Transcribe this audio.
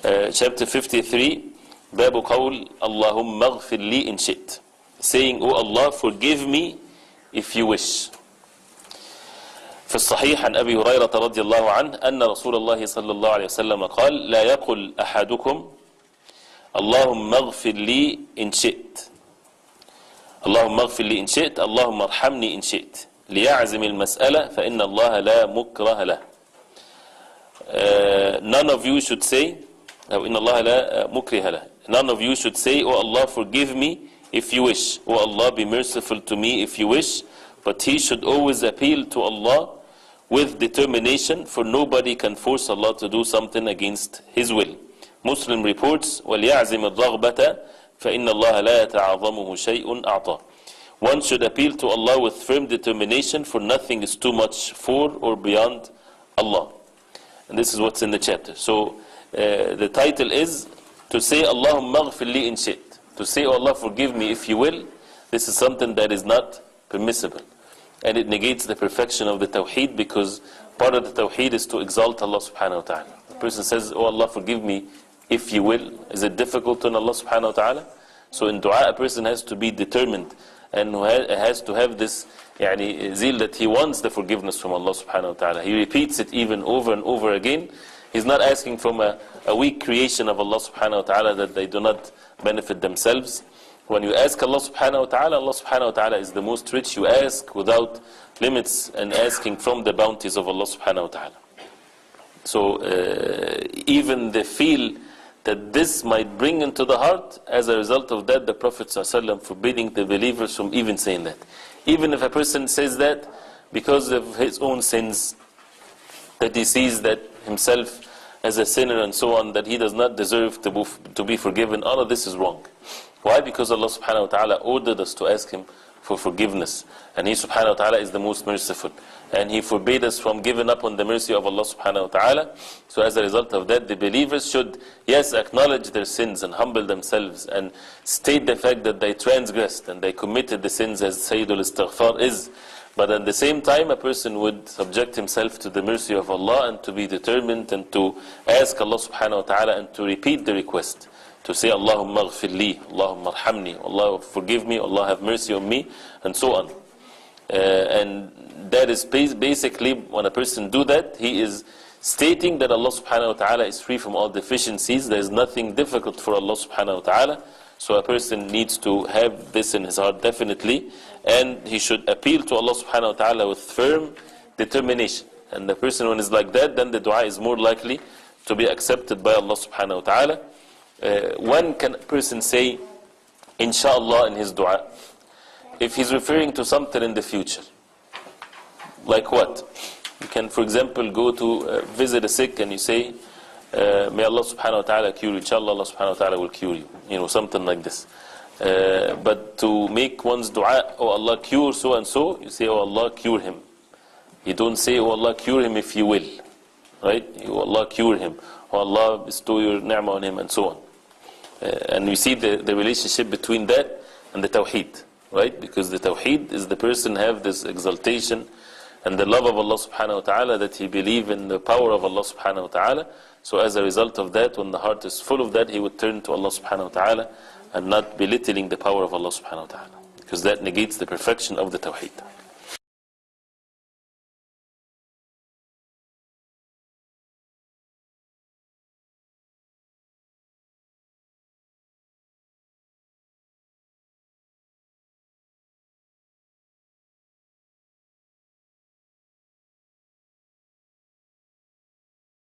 chapter 53, باب قول اللهم اغفر لي إن شئت, saying, oh Allah, forgive me if you wish. في الصحيح عن أبي هريرة رضي الله عنه أن رسول الله صلى الله عليه وسلم قال لا يقل أحدكم اللهم اغفر لي إن شئت, اللهم اغفر لي إن شئت, اللهم ارحمني إن شئت, ليعزم المسألة فإن الله لا مكره له. None of you should say, إن الله لا مكره له. None of you should say, oh Allah, forgive me if you wish. Oh Allah, be merciful to me if you wish. But he should always appeal to Allah with determination, for nobody can force Allah to do something against His will. Muslim reports, وَلْيَعْزِمِ الرَّغْبَةَ فَإِنَّ اللَّهَ لَا يَتَعَظَمُهُ شَيْءٌ أَعْطَى. One should appeal to Allah with firm determination, for nothing is too much for or beyond Allah. And this is what's in the chapter. So the title is to say Allahumma aghfir li in shit. To say, oh Allah, forgive me if you will. This is something that is not permissible. And it negates the perfection of the Tawheed, because part of the Tawheed is to exalt Allah subhanahu wa ta'ala. The person says, oh Allah, forgive me if you will. Is it difficult on Allah subhanahu wa ta'ala? So in dua, a person has to be determined and has to have this zeal that he wants the forgiveness from Allah subhanahu wa ta'ala. He repeats it even over and over again. He's not asking from a weak creation of Allah subhanahu wa ta'ala that they do not benefit themselves. When you ask Allah subhanahu wa ta'ala is the most rich. You ask without limits and asking from the bounties of Allah subhanahu wa ta'ala. So even the feel that this might bring into the heart, as a result of that, the Prophet ﷺ forbidding the believers from even saying that. Even if a person says that because of his own sins, that he sees that himself as a sinner and so on, that he does not deserve to be forgiven, all of this is wrong. Why? Because Allah subhanahu wa ta'ala ordered us to ask Him for forgiveness. And He subhanahu wa ta'ala is the most merciful. And He forbade us from giving up on the mercy of Allah subhanahu wa ta'ala. So as a result of that, the believers should, yes, acknowledge their sins and humble themselves and state the fact that they transgressed and they committed the sins, as Sayyidul Istighfar is. But at the same time, a person would subject himself to the mercy of Allah and to be determined and to ask Allah subhanahu wa ta'ala and to repeat the request. To say, Allahumma aghfir li, Allahumma arhamni, Allah forgive me, Allah have mercy on me, and so on. And that is basically, when a person do that, he is stating that Allah subhanahu wa ta'ala is free from all deficiencies. There is nothing difficult for Allah subhanahu wa ta'ala. So a person needs to have this in his heart definitely, and he should appeal to Allah subhanahu wa ta'ala with firm determination. And the person, when is like that, then the dua is more likely to be accepted by Allah subhanahu wa ta'ala. When can a person say inshallah in his dua? If he's referring to something in the future. Like what? You can, for example, go to visit a sick and you say, may Allah subhanahu wa ta'ala cure you. Inshallah, Allah subhanahu wa ta'ala will cure you. Something like this. But to make one's dua, oh Allah, cure so and so, you say, oh Allah, cure him. You don't say, oh Allah, cure him if you will. Right? Oh Allah, cure him. Oh Allah, bestow your ni'mah on him, and so on. And we see the relationship between that and the Tawheed, right? Because the Tawheed is the person have this exaltation and the love of Allah subhanahu wa ta'ala, that he believe in the power of Allah subhanahu wa ta'ala. So as a result of that, when the heart is full of that, he would turn to Allah subhanahu wa ta'ala and not belittling the power of Allah subhanahu wa ta'ala, because that negates the perfection of the Tawheed.